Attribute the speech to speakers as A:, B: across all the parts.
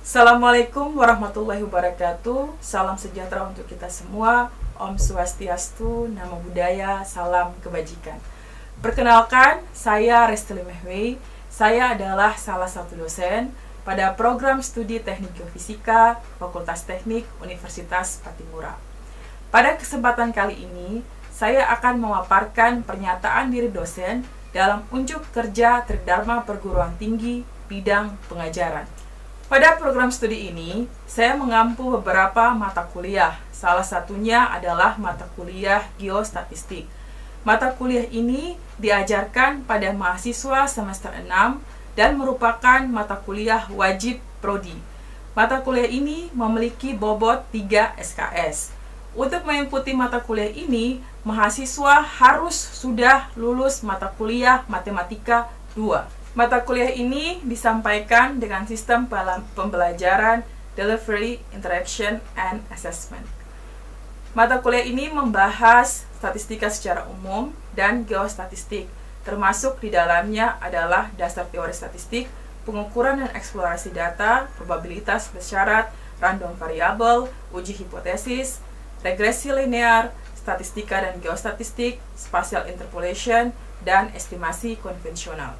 A: Assalamualaikum warahmatullahi wabarakatuh. Salam sejahtera untuk kita semua. Om Swastiastu, Namo Buddhaya, salam kebajikan. Perkenalkan, saya Resteli Mehwei. Saya adalah salah satu dosen pada program studi Teknik Geofisika Fakultas Teknik Universitas Patimura. Pada kesempatan kali ini, saya akan memaparkan pernyataan diri dosen dalam unjuk kerja Tridharma Perguruan Tinggi bidang pengajaran. Pada program studi ini, saya mengampu beberapa mata kuliah. Salah satunya adalah mata kuliah Geostatistik. Mata kuliah ini diajarkan pada mahasiswa semester 6 dan merupakan mata kuliah wajib prodi. Mata kuliah ini memiliki bobot 3 SKS. Untuk mengikuti mata kuliah ini, mahasiswa harus sudah lulus mata kuliah Matematika 2. Mata kuliah ini disampaikan dengan sistem pembelajaran Delivery, Interaction, and Assessment. Mata kuliah ini membahas statistika secara umum dan geostatistik, termasuk di dalamnya adalah dasar teori statistik, pengukuran dan eksplorasi data, probabilitas bersyarat, random variable, uji hipotesis, regresi linear, statistika dan geostatistik, spatial interpolation, dan estimasi konvensional.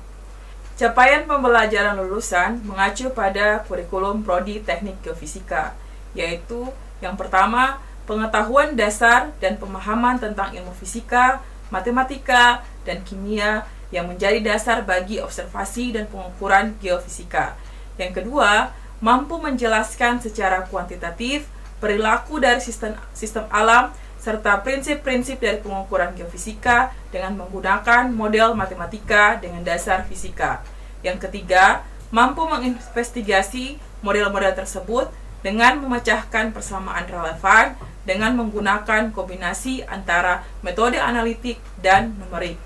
A: Capaian pembelajaran lulusan mengacu pada kurikulum Prodi Teknik Geofisika, yaitu yang pertama, pengetahuan dasar dan pemahaman tentang ilmu fisika, matematika, dan kimia yang menjadi dasar bagi observasi dan pengukuran geofisika. Yang kedua, mampu menjelaskan secara kuantitatif perilaku dari sistem alam serta prinsip-prinsip dari pengukuran geofisika dengan menggunakan model matematika dengan dasar fisika. Yang ketiga, mampu menginvestigasi model-model tersebut dengan memecahkan persamaan relevan dengan menggunakan kombinasi antara metode analitik dan numerik.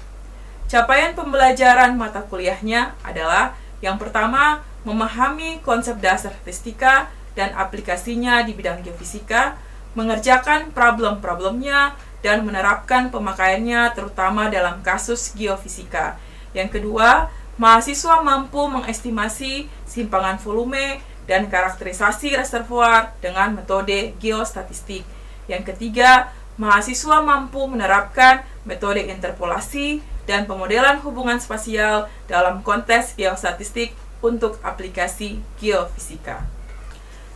A: Capaian pembelajaran mata kuliahnya adalah yang pertama, memahami konsep dasar statistika dan aplikasinya di bidang geofisika, mengerjakan problem-problemnya, dan menerapkan pemakaiannya terutama dalam kasus geofisika. Yang kedua, mahasiswa mampu mengestimasi simpangan volume dan karakterisasi reservoir dengan metode geostatistik. Yang ketiga, mahasiswa mampu menerapkan metode interpolasi dan pemodelan hubungan spasial dalam konteks geostatistik untuk aplikasi geofisika.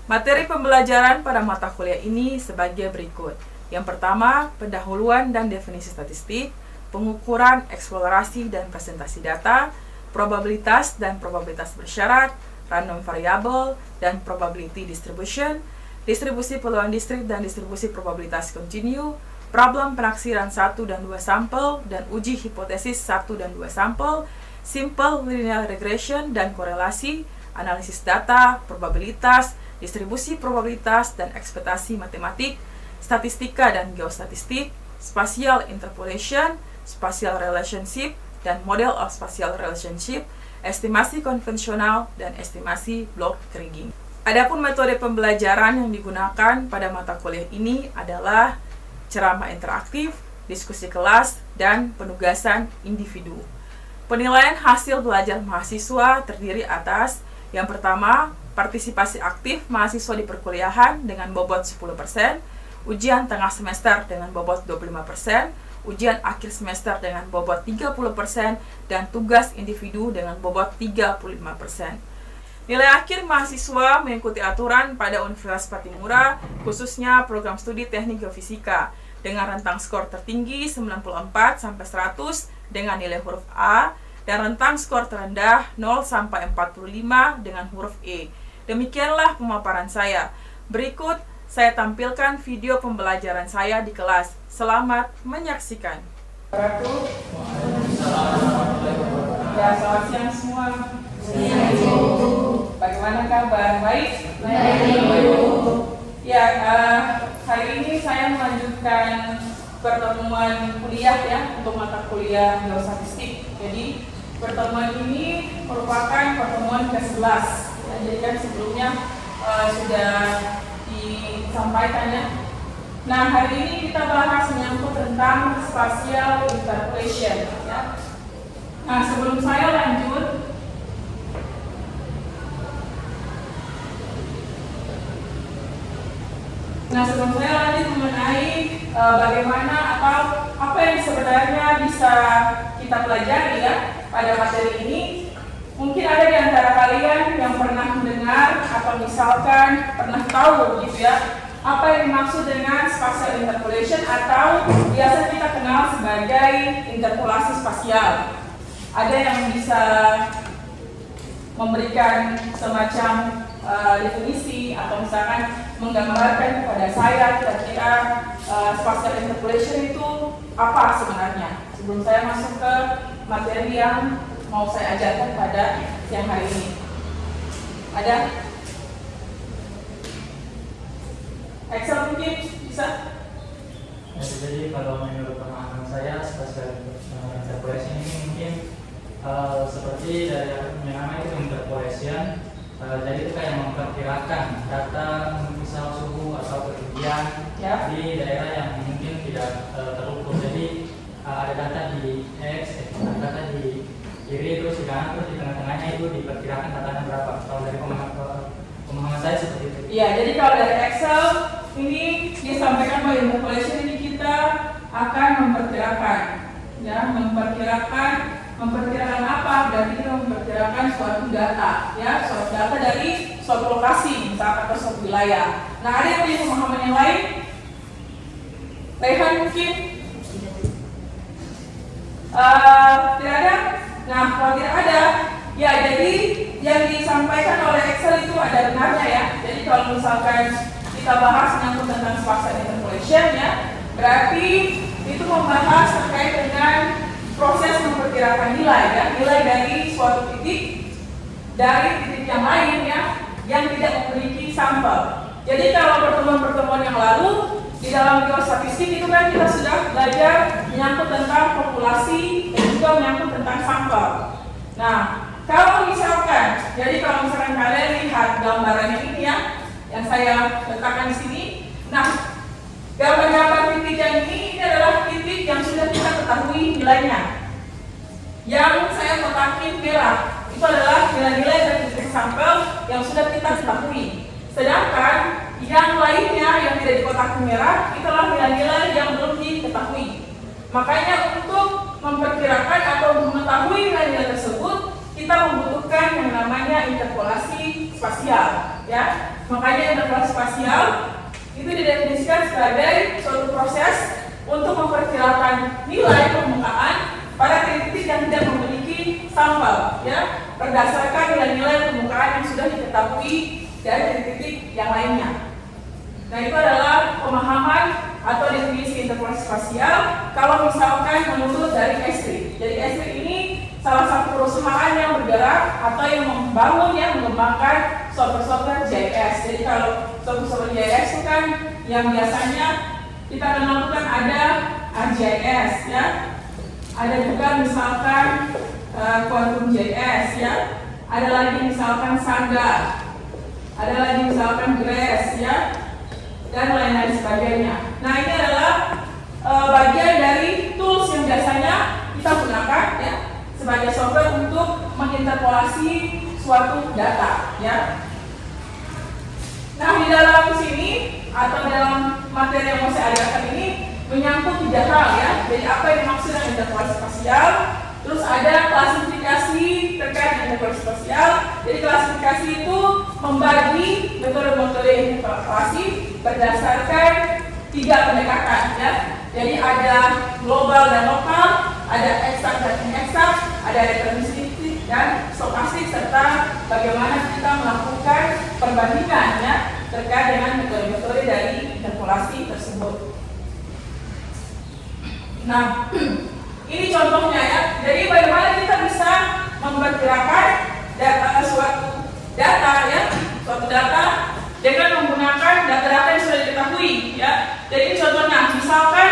A: Materi pembelajaran pada mata kuliah ini sebagai berikut. Yang pertama, pendahuluan dan definisi statistik, pengukuran, eksplorasi, dan presentasi data, probabilitas dan probabilitas bersyarat, random variable, dan probability distribution, distribusi peluang distrik dan distribusi probabilitas kontinu, problem penaksiran 1 dan 2 sampel, dan uji hipotesis 1 dan 2 sampel, simple linear regression dan korelasi, analisis data, probabilitas, distribusi probabilitas dan ekspektasi matematik, statistika dan geostatistik, spatial interpolation, spatial relationship, dan model of spatial relationship, estimasi konvensional, dan estimasi block kriging. Adapun metode pembelajaran yang digunakan pada mata kuliah ini adalah ceramah interaktif, diskusi kelas, dan penugasan individu. Penilaian hasil belajar mahasiswa terdiri atas yang pertama, partisipasi aktif mahasiswa di perkuliahan dengan bobot 10%, ujian tengah semester dengan bobot 25%, ujian akhir semester dengan bobot 30%, dan tugas individu dengan bobot 35%. Nilai akhir mahasiswa mengikuti aturan pada Universitas Patimura, khususnya program studi Teknik Geofisika, dengan rentang skor tertinggi 94-100 dengan nilai huruf A, dan rentang skor terendah 0-45 dengan huruf E. Demikianlah pemaparan saya. Berikut saya tampilkan video pembelajaran saya di kelas. Selamat menyaksikan. Ya, selamat siang semua. Bagaimana kabar? Baik? Ya, hari ini saya melanjutkan pertemuan kuliah ya untuk mata kuliah geostatistik. Jadi pertemuan ini merupakan pertemuan ke-11. Jadi kan sebelumnya sudah disampaikan ya. Nah, hari ini kita bahas menyangkut tentang spatial interpolation ya. Nah, sebelum saya lanjut, Nah, sebelum saya lanjut mengenai bagaimana atau apa yang sebenarnya bisa kita pelajari ya pada materi ini, mungkin ada di antara kalian yang pernah mendengar atau misalkan pernah tahu gitu ya, apa yang dimaksud dengan spatial interpolation atau biasa kita kenal sebagai interpolasi spasial. Ada yang bisa memberikan semacam definisi atau misalkan menggambarkan kepada saya kira-kira spatial interpolation itu apa sebenarnya, sebelum saya masuk ke materi yang mau saya ajarkan pada siang hari ini. Ada? Excel mungkin bisa?
B: Ya, jadi kalau menurut pemahaman saya spatial interpolation ini mungkin seperti dari yang namanya itu interpolation. Jadi itu kayak memperkirakan data misal suhu atau ketinggian
A: ya,
B: di daerah yang mungkin tidak terukur. Jadi ada data di X, data di kiri, terus di kanan, terus di tengah-tengahnya itu diperkirakan datanya berapa. Kalau dari pemahaman saya seperti itu.
A: Iya, jadi kalau dari Excel ini disampaikan bahwa interpolation ini kita akan memperkirakan, ya, memperkirakan apa? Berarti kita memperkirakan suatu data, ya, suatu data dari suatu lokasi, misalkan atau suatu wilayah. Nah, ada yang punya pemahaman yang lain? Rehan mungkin? Tidak ada? Nah, kalau tidak ada, ya jadi yang disampaikan oleh Excel itu ada benarnya ya. Jadi kalau misalkan kita bahas menyangkut tentang spatial interpolation ya, berarti itu membahas terkait dengan proses memperkirakan nilai ya, nilai dari suatu titik dari titik yang lain ya, yang tidak memiliki sampel. Jadi kalau pertemuan-pertemuan yang lalu di dalam geostatistik itu kan kita sudah belajar menyangkut tentang populasi dan juga menyangkut tentang sampel. Nah, kalau misalkan, jadi kalau misalkan kalian lihat gambarannya ini ya, yang saya letakkan di sini, nah gambar-gambar titik yang ini adalah titik yang sudah kita ketahui nilainya. Yang saya kotakin merah itu adalah nilai-nilai dari titik sampel yang sudah kita ketahui. Sedangkan yang lainnya yang tidak dikotakin merah itu adalah nilai-nilai yang belum diketahui. Makanya untuk memperkirakan atau mengetahui nilai-nilai tersebut kita membutuhkan yang namanya interpolasi spasial. Ya, makanya interpolasi spasial itu didefinisikan sebagai suatu proses untuk memperkirakan nilai permukaan pada titik-titik yang tidak memiliki sampel, ya, berdasarkan nilai-nilai permukaan yang sudah diketahui dari titik-titik yang lainnya. Nah, itu adalah pemahaman atau definisi interpolasi spasial kalau misalkan menurut dari S3. Jadi S3 ini salah satu perusahaan yang bergerak atau yang membangun, yang mengembangkan software-software GIS. Jadi kalau software GIS itu kan yang biasanya kita kenal kan ada ArcGIS ya, ada juga misalkan Quantum GIS ya, ada lagi misalkan Saga, ada lagi misalkan Grace ya, dan lain-lain sebagainya. Nah, ini adalah bagian dari tools yang biasanya kita gunakan ya sebagai software untuk menginterpolasi suatu data ya. Nah, di dalam sini atau dalam materi yang mau saya ajarkan ini menyangkut 3 hal ya. Jadi apa yang dimaksud dengan interpolasi spasial? Terus ada klasifikasi terkait dengan interpolasi spasial. Jadi klasifikasi itu membagi metode-metode interpolasi berdasarkan 3 pendekatan ya. Jadi ada global dan lokal, ada eksak dan ineksak, ada deterministik dan stokastik, serta bagaimana kita melakukan perbandingan ya terkait dengan metode-metode dari interpolasi tersebut. Nah, ini contohnya ya. Jadi bagaimana kita bisa memperkirakan suatu data ya, suatu data dengan menggunakan data-data yang sudah diketahui ya. Jadi contohnya, misalkan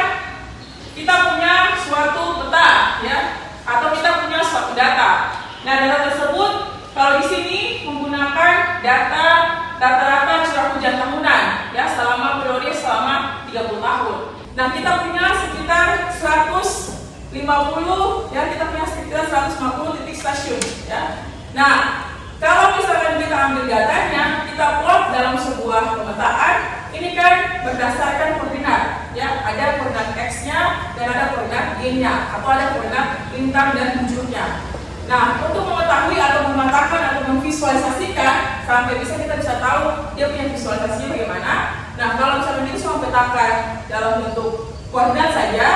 A: kita punya suatu peta ya, atau kita punya suatu data. Nah, data tersebut kalau di sini menggunakan data rata-rata curah hujan tahunan ya selama periode selama 30 tahun. Nah, kita punya sekitar 150 ya, kita punya sekitar 150 titik stasiun ya. Nah, kalau misalkan kita ambil datanya, kita plot dalam sebuah pemetaan, ini kan berdasarkan koordinat, ya. Ada koordinat x-nya dan ada koordinat y-nya, atau ada koordinat lintang dan bujurnya. Nah, untuk mengetahui atau memetakan atau memvisualisasikan sampai kita bisa tahu dia punya visualisasinya bagaimana. Nah, kalau misalnya kita cuma petakan dalam bentuk koordinat saja,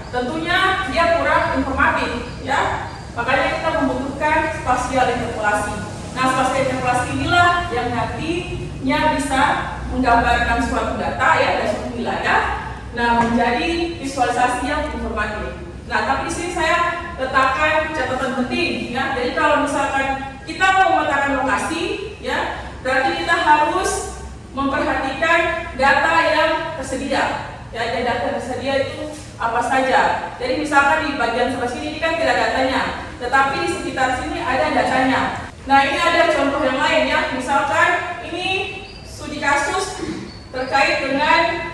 A: tentunya dia kurang informatif, ya. Makanya kita membutuhkan spasial interpolasi. Nah, spasial interpolasi inilah yang nantinya bisa menggambarkan suatu data, ya, dan suatu wilayah, nah, menjadi visualisasi yang informatif. Nah, tapi di sini saya letakkan catatan penting, ya. Jadi kalau misalkan kita mau memetakan lokasi, ya, berarti kita harus memperhatikan data yang tersedia. Ya, dan data tersedia itu apa saja. Jadi misalkan di bagian sebelah sini ini kan tidak datanya, tetapi di sekitar sini ada datanya. Nah, ini ada contoh yang lain, ya. Misalkan ini studi kasus terkait dengan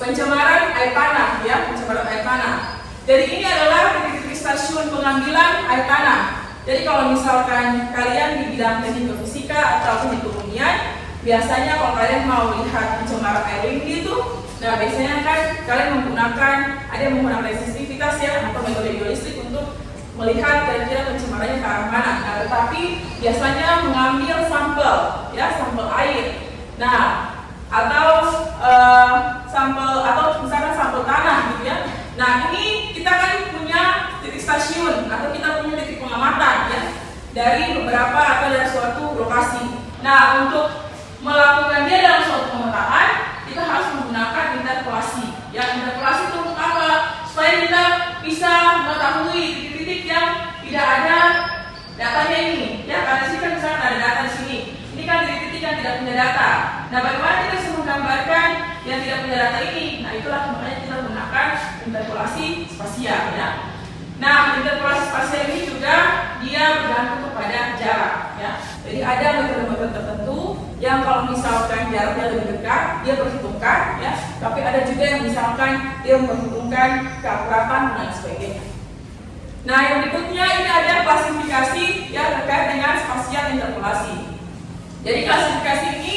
A: pencemaran air tanah, ya, pencemaran air tanah. Jadi ini adalah titik-titik stasiun pengambilan air tanah. Jadi kalau misalkan kalian di bidang teknik fisika atau teknik kebumian, biasanya kalau kalian mau lihat pencemaran air limbah itu, nah biasanya kan kalian ada yang menggunakan resistitivitas, ya, atau metode geolistrik untuk melihat kira-kira pencemarannya ke arah mana. Nah, tetapi biasanya mengambil sampel, ya, sampel air. Nah, atau misalkan sampel tanah, gitu, ya. Nah, ini kita kan punya titik stasiun atau kita punya titik pengamatan, ya, dari beberapa atau dari suatu lokasi. Nah, untuk melakukan dia dalam suatu pemetaan, kita harus menggunakan interpolasi. Ya, interpolasi itu untuk apa? Supaya kita bisa mengetahui titik-titik yang tidak ada datanya ini. Ya, karena sini kan misalkan ada data di sini. Ini kan titik-titik yang tidak punya data. Nah, bagaimana kita bisa menggambarkan yang tidak punya data ini? Nah, itulah makanya kita menggunakan interpolasi spasial, ya. Nah, interpolasi spasial ini juga dia bergantung kepada jarak, ya. Jadi ada metode-metode tertentu yang kalau misalkan jaraknya lebih dekat, dia perhitungkan, ya. Tapi ada juga yang misalkan dia memperhitungkan keakuratan dan sebagainya. Nah, yang berikutnya ini ada klasifikasi, ya, terkait dengan spasial interpolasi. Jadi klasifikasi ini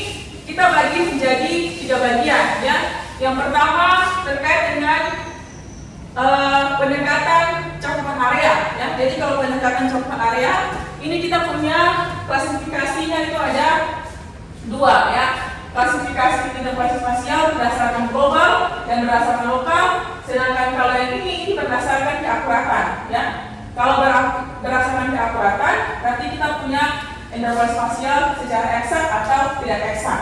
A: kita bagi menjadi 3 bagian, ya. Yang pertama terkait dengan pendekatan cakupan area, ya. Jadi kalau pendekatan cakupan area ini kita punya klasifikasinya itu ada 2, ya. Klasifikasi interpolasi spasial berdasarkan global dan berdasarkan lokal. Sedangkan kalau yang ini berdasarkan keakuratan, ya. Kalau berdasarkan keakuratan berarti kita punya interpolasi spasial secara eksak atau tidak eksak.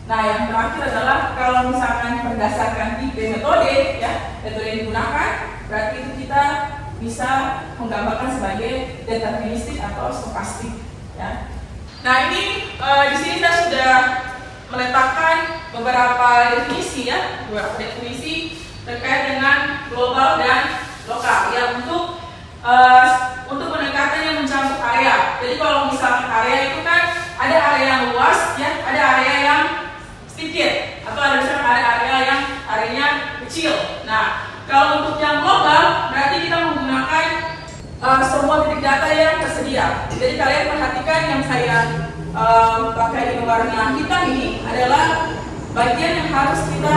A: Nah, yang terakhir adalah kalau misalkan berdasarkan tipe metode, ya, metode yang digunakan, berarti itu kita bisa menggambarkan sebagai deterministik atau stokastik, ya. Nah, ini di sini kita sudah meletakkan beberapa definisi, ya, beberapa definisi terkait dengan global dan lokal, ya, untuk pendekatan yang mencakup area. Jadi kalau misalkan area itu kan ada area yang luas, ya, ada area yang sedikit, atau ada misalkan area yang areanya kecil. Nah, kalau untuk yang global berarti kita menggunakan semua titik data yang tersedia. Jadi kalian perhatikan yang saya pakai ini warna hitam ini adalah bagian yang harus kita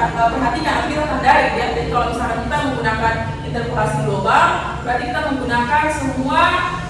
A: perhatikan, kita tandai, ya. Jadi kalau misalkan kita menggunakan interpolasi global, berarti kita menggunakan semua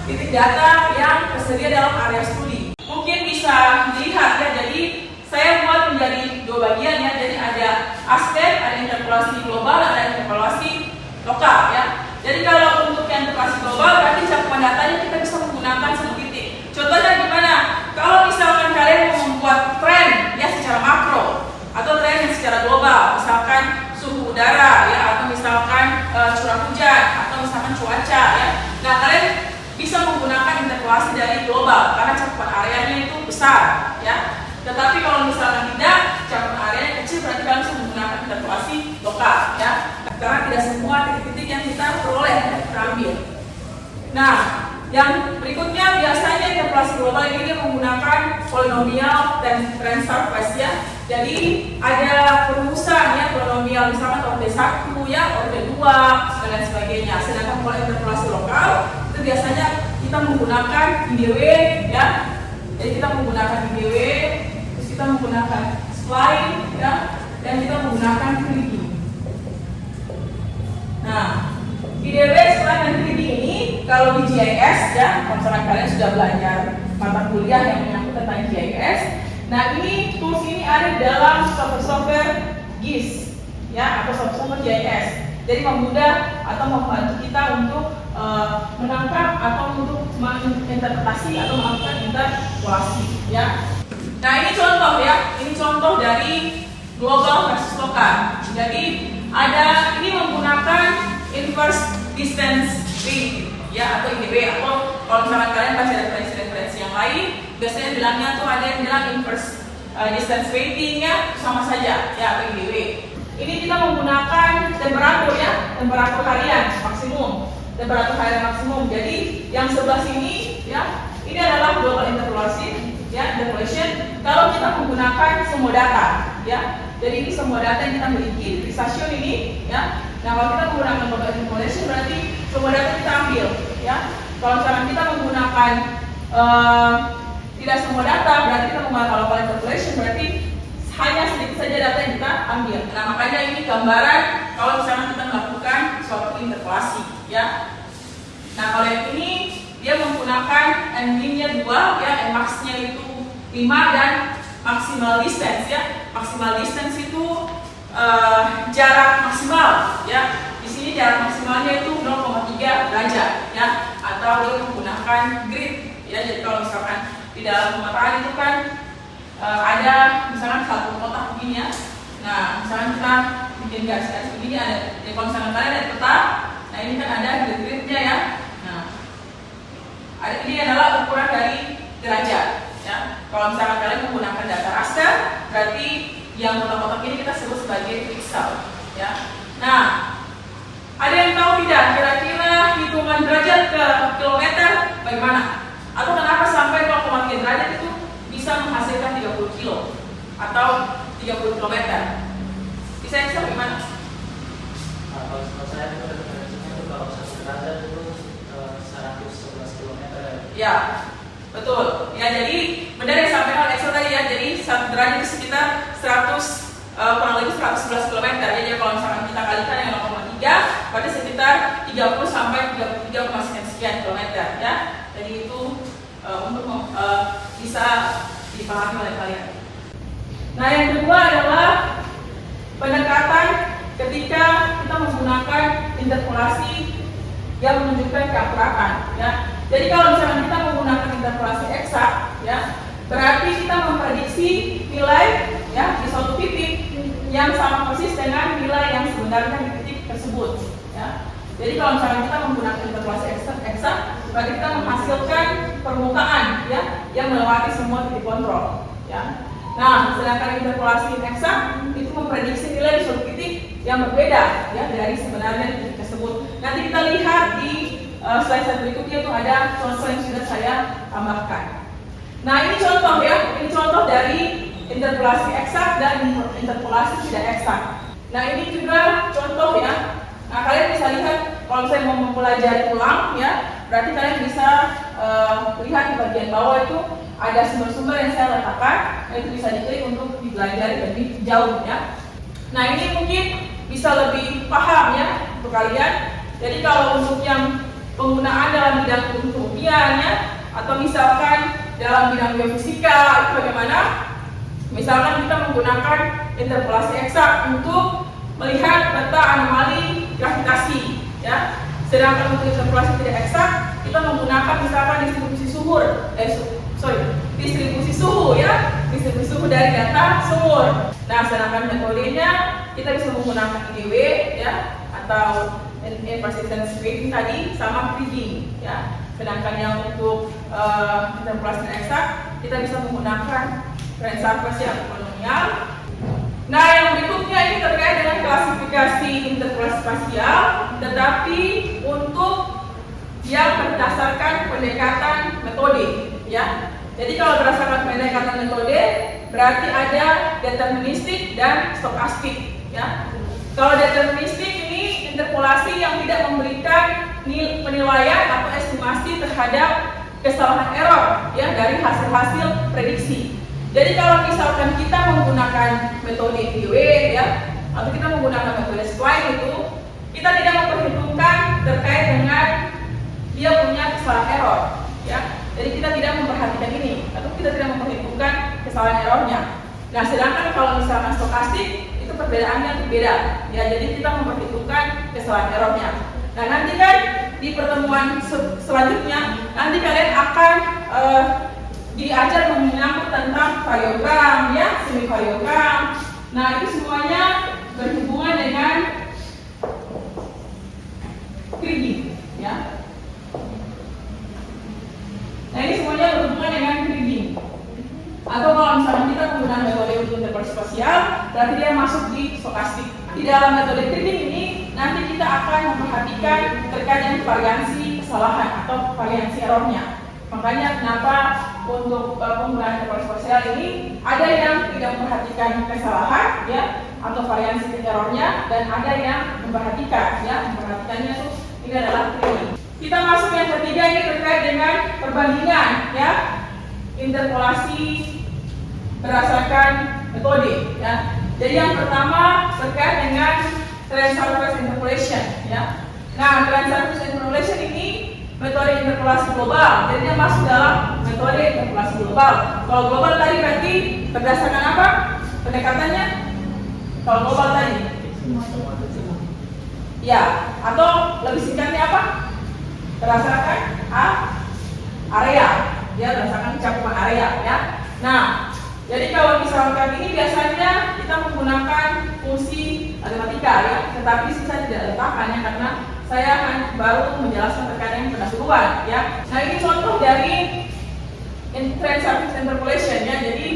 A: titik data yang tersedia dalam area studi. Mungkin bisa dilihat, ya. Jadi saya buat menjadi 2 bagian, ya. Jadi ada aspek, ada interpolasi global, ada interpolasi lokal, ya. Jadi kalau untuk yang interpolasi global berarti cakupan datanya kita bisa menggunakan satu titik. Contohnya gimana? Kalau misalkan kalian mau membuat tren, ya, secara makro atau tren yang secara global, misalkan suhu udara, ya, atau misalkan curah hujan atau misalkan cuaca, ya. Nah, kalian bisa menggunakan interpolasi dari global karena cakupan areanya itu besar, ya. Tetapi kalau misalkan tidak, cakupan areanya kecil, berarti kalian bisa menggunakan interpolasi lokal, ya. Karena tidak semua titik-titik yang kita peroleh terambil. Nah, yang berikutnya biasanya interpolasi global ini menggunakan polinomial dan trend surface, ya. Jadi ada perumusan, ya, polinomial misalkan orde 1, ya, orde 2 dan lain sebagainya. Sedangkan kalau interpolasi lokal itu biasanya kita menggunakan IDW, ya. Jadi kita menggunakan IDW, terus kita menggunakan spline, ya. dan kita menggunakan 3D. Nah, IDW selain dan 3D ini, kalau di GIS ya, kalau misalkan kalian sudah belajar mata kuliah yang menyangkut tentang GIS, nah ini tools ini ada di dalam software GIS ya, atau software GIS. Jadi memudah atau membantu kita untuk menangkap atau untuk menginterpretasi atau melakukan interpolasi ya. Nah ini contoh ya, ini contoh dari global versus lokal. Jadi ada ini menggunakan inverse distance weighting ya, atau IDW, atau kalau misalkan kalian baca referensi-referensi yang lain biasanya bilangnya tuh ada yang bilang inverse distance weighting ya, sama saja ya, atau IDW. Ini kita menggunakan temperatur ya, temperatur harian maksimum, temperatur harian maksimum. Jadi yang sebelah sini ya, ini adalah global interpolation ya, interpolation. Kalau kita menggunakan semua data ya, jadi ini semua data yang kita miliki di stasiun ini ya. Nah kalau kita menggunakan global interpolation berarti semua data kita ambil ya. Kalau misalkan kita menggunakan tidak semua data, berarti kita menggunakan local interpolation, berarti hanya sedikit saja data yang kita ambil. Nah makanya ini gambaran kalau misalkan kita melakukan suatu interpolasi ya. Nah kalau yang ini dia menggunakan n-nya 2 ya, n-max-nya itu 5 dan maximal distance ya. Maximal distance itu jarak maksimal ya. Di sini jarak maksimalnya itu 0,3 derajat ya, atau dia menggunakan grid ya. Jadi kalau misalkan di dalam pemetaan itu kan ada misalkan satu kotak begini ya. Nah misalkan kita bikin garis-garis begini ada. Jadi kalau misalkan kalian ada peta, nah ini kan ada grid-gridnya ya. Nah ini adalah ukuran dari derajat ya. Kalau misalkan kalian menggunakan data raster, berarti yang kotak-kotak ini kita sebut sebagai pixel ya. Nah ada yang tahu tidak kira-kira hitungan derajat ke kilometer bagaimana? Atau kenapa sampai 0,3 derajat itu bisa menghasilkan 30 kilo atau 30 km? Bisa bagaimana?
B: Kalau saya itu referensinya itu kalau 1 derajat itu 111 km.
A: Ya, betul. Ya, jadi benar yang disampaikan oleh Excel tadi ya. Jadi 1 derajat itu sekitar kurang lebih 111 km. Jadi kalau misalkan kita kalikan dengan 0,3, berarti sekitar 30 sampai 33, sekian kilometer ya. Jadi itu untuk bisa dipahami oleh kalian. Nah yang kedua adalah pendekatan ketika kita menggunakan interpolasi yang menunjukkan keakuratan ya. Jadi kalau misalnya kita menggunakan interpolasi eksak ya, berarti kita memprediksi nilai ya di suatu titik yang sama persis dengan nilai yang sebenarnya di titik tersebut ya. Jadi kalau misalnya kita menggunakan interpolasi eksak, berarti kita menghasilkan permukaan ya yang melewati semua titik kontrol ya. Nah, sedangkan interpolasi eksak itu memprediksi nilai di suatu titik yang berbeda ya dari sebenarnya di titik tersebut. Nanti kita lihat di slide berikutnya itu ada contoh yang sudah saya tambahkan. Nah, ini contoh ya, ini contoh dari interpolasi eksak dan interpolasi tidak eksak. Nah, ini juga contoh ya. Nah, kalian bisa lihat kalau saya mau mempelajari ulang ya, berarti kalian bisa lihat di bagian bawah itu ada sumber-sumber yang saya letakkan, itu bisa diklik untuk dipelajari lebih jauh ya. Nah, ini mungkin bisa lebih paham ya untuk kalian. Jadi kalau untuk yang penggunaan dalam bidang kebumian ya, atau misalkan dalam bidang geofisika itu bagaimana? Misalkan kita menggunakan interpolasi eksak untuk melihat peta anomali gravitasi ya. Sedangkan untuk interpolasi tidak eksak kita menggunakan misalkan distribusi suhu ya, distribusi suhu dari data sumur. Nah, sedangkan metodenya kita bisa menggunakan IDW ya, atau inverse distance weighting tadi sama 3D ya. Sedangkan yang untuk interpolasi eksak kita bisa menggunakan transversi atau polinomial. Nah, yang berikutnya ini terkait dengan klasifikasi interpolasi spasial, tetapi untuk yang berdasarkan pendekatan metode ya. Jadi kalau berdasarkan pendekatan metode berarti ada deterministik dan stokastik ya. Kalau deterministik ini interpolasi yang tidak memberikan penilaian atau estimasi terhadap kesalahan error ya dari hasil-hasil prediksi. Jadi kalau misalkan kita menggunakan metode IDW ya, atau kita menggunakan metode spline itu, kita tidak memperhitungkan terkait dengan dia punya kesalahan error ya. Jadi kita tidak memperhatikan ini, atau kita tidak memperhitungkan kesalahan errornya. Nah, sedangkan kalau misalkan stokastik itu perbedaannya berbeda ya. Jadi kita memperhitungkan kesalahan errornya. Nah, nanti kan di pertemuan selanjutnya nanti kalian akan diajar menyangkut tentang variogram ya, semi variogram. Nah, itu semuanya berhubungan dengan kriging ya. Nah, ini semuanya berhubungan dengan kriging. Atau kalau misalnya kita menggunakan metode untuk interpolasi spasial, berarti dia masuk di stokastik. Di dalam metode kriging ini nanti kita akan memperhatikan terkait dengan variansi kesalahan atau variansi errornya. Makanya kenapa untuk penggunaan interpolasi spasial ini ada yang tidak memperhatikan kesalahan ya atau variansi errornya, dan ada yang memperhatikan ya. Memperhatikannya itu ini adalah kriging. Kita masuk yang ketiga, ini terkait dengan perbandingan ya, interpolasi berdasarkan metode ya. Jadi yang pertama terkait dengan trend surface interpolation ya. Nah, trend surface interpolation ini metode interpolasi global. Jadi dia masuk dalam metode interpolasi global. Kalau global tadi berarti berdasarkan apa pendekatannya? Kalau global tadi ya, atau lebih singkatnya apa? Berdasarkan area ya, berdasarkan cakupan area ya. Nah, jadi kalau misalkan ini biasanya kita menggunakan fungsi matematika ya, tetapi saya tidak letakkannya karena saya akan baru menjelaskan terkait dengan pendahuluan ya. Nah, ini contoh dari trend surface interpolation ya. Jadi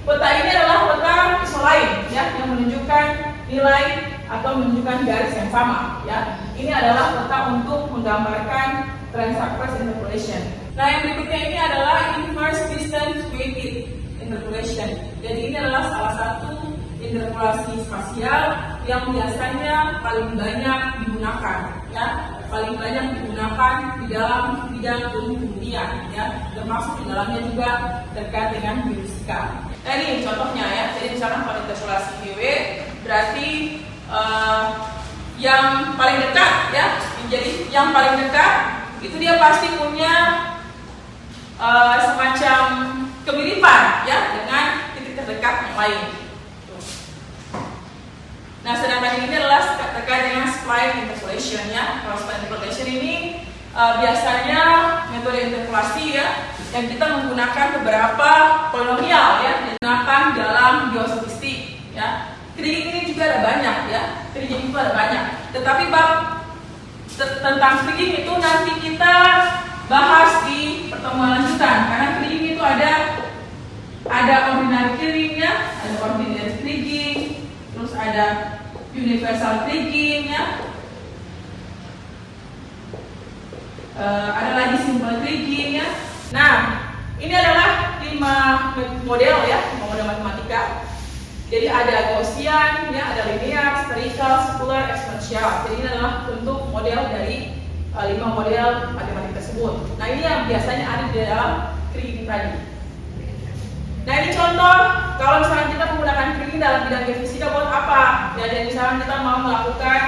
A: peta ini adalah peta isoline ya, yang menunjukkan nilai atau menunjukkan garis yang sama ya. Ini adalah peta untuk menggambarkan trend surface interpolation. Nah, yang berikutnya ini adalah inverse distance weighted interpolation. Jadi ini adalah salah satu interpolasi spasial yang biasanya paling banyak digunakan ya, paling banyak digunakan di dalam bidang ilmu kemudian ya, termasuk di dalamnya juga terkait dengan biofisika. Nah, ini contohnya ya. Jadi misalkan kalau interpolasi GW berarti yang paling dekat ya, jadi yang paling dekat itu dia pasti punya semacam kemiripan ya dengan titik terdekat yang lain. Nah, sedangkan ini adalah terkait dengan spline interpolation ya. Kalau spline interpolation ini biasanya metode interpolasi ya, yang kita menggunakan beberapa polinomial ya, digunakan dalam geostatistik ya. Kriging ini juga ada banyak ya, kriging itu ada banyak. Tetapi bab tentang kriging itu nanti kita bahas di pertemuan lanjutan, karena kriging itu ada ordinary kriging ya, ada ordinary kriging, terus ada universal kriging ya, ada lagi simple kriging ya. Nah, ini adalah 5 model ya, 5 model matematika. Jadi ada Gaussian ya, ada linear, spherical, circular, exponential. Jadi ini adalah bentuk model dari 5 model matematika tersebut. Nah, ini yang biasanya ada di dalam kriging tadi. Nah, ini contoh kalau misalnya kita menggunakan kriging dalam bidang geofisika buat apa? Ya, jadi misalnya kita mau melakukan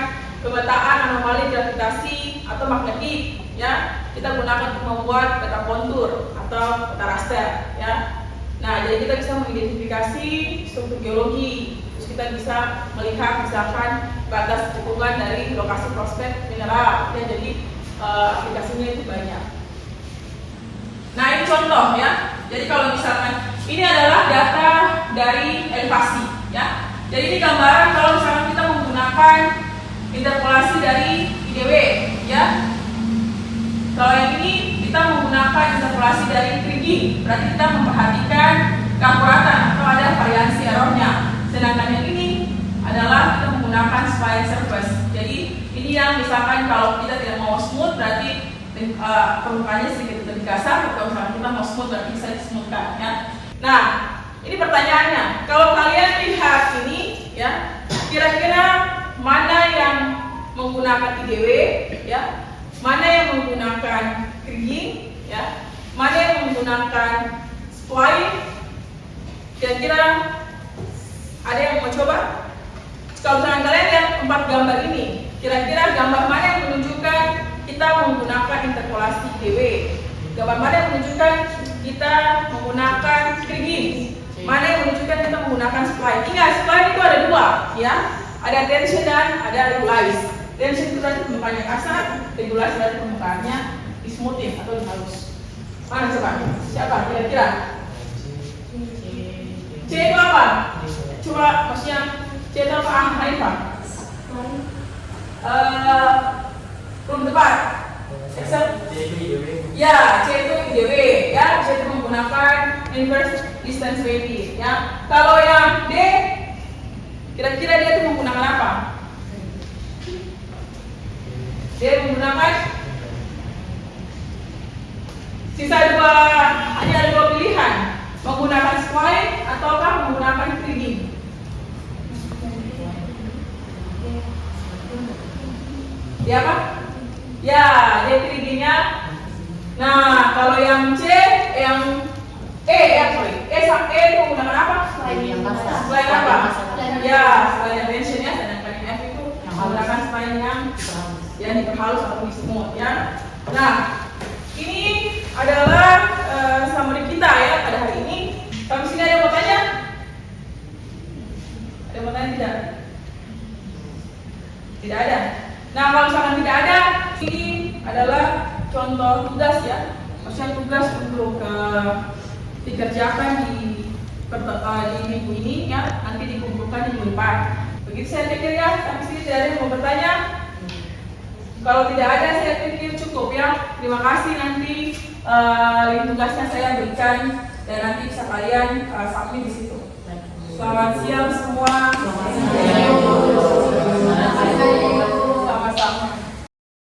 A: pemetaan anomali gravitasi atau magnetik, ya, kita gunakan untuk membuat peta kontur atau peta raster, ya. Nah, jadi kita bisa mengidentifikasi struktur geologi, terus kita bisa melihat misalkan batas cekungan dari lokasi prospek mineral, ya. Jadi aplikasinya itu banyak. Nah, ini contoh ya. Jadi kalau misalkan ini adalah data dari elevasi, ya. Jadi ini gambaran kalau misalkan kita menggunakan interpolasi dari IDW, ya. Kalau yang ini kita menggunakan interpolasi dari kriging, berarti kita memperhatikan keakuratan atau ada variansi errornya. Sedangkan yang ini adalah kita menggunakan spline surface. Jadi ini yang misalkan kalau kita tidak mau smooth berarti permukaannya sedikit lebih kasar, atau misalkan kita mau smooth berarti bisa dismoothkan, ya. Nah, ini pertanyaannya, kalau kalian lihat ini, ya, kira-kira mana yang menggunakan IDW, ya, mana yang menggunakan kriging, ya, mana yang menggunakan spline, kira-kira Kira-kira ada yang mau coba? Kalau misalkan kalian lihat 4 gambar ini, kira-kira gambar mana yang menunjukkan kita menggunakan interpolasi IDW? Gambar mana yang menunjukkan kita menggunakan kriging? Mana yang menunjukkan kita menggunakan spline? Ingat, spline itu ada 2, ya. Ada tension dan ada regularize. Tension itu berarti permukaannya kasar, regularize berarti permukaannya dismoothing atau dihalus. Mana coba? Siapa kira-kira? C itu apa? Coba maksudnya C itu apa? Hanifah? Belum tepat. Excel? Ya, C itu IDW, ya. C itu menggunakan inverse distance weighting, ya. Kalau yang D, kira-kira dia itu menggunakan apa? Dia menggunakan sisa hanya ada 2 pilihan, menggunakan spline ataukah menggunakan kriging. Ya apa? Ya, dia krigingnya. Nah, kalau yang C, yang E itu menggunakan apa? Spline apa? Ya, spline tension ya, sedangkan yang F itu menggunakan spline yang diperhalus atau dismooth ya. Nah, ini adalah summary kita ya pada hari ini. Sampai sini ada yang mau tanya? Ada yang mau tanya tidak? Tidak ada. Nah, kalau misalkan tidak ada, ini adalah contoh tugas ya. Maksudnya tugas untuk dikerjakan di minggu ini ya, nanti dikumpulkan di minggu depan. Begitu saya pikir ya, sampai sini tidak ada yang mau bertanya. Kalau tidak ada, saya pikir cukup ya. Terima kasih, nanti link tugasnya saya berikan dan nanti bisa kalian submit di situ. Selamat siang semua.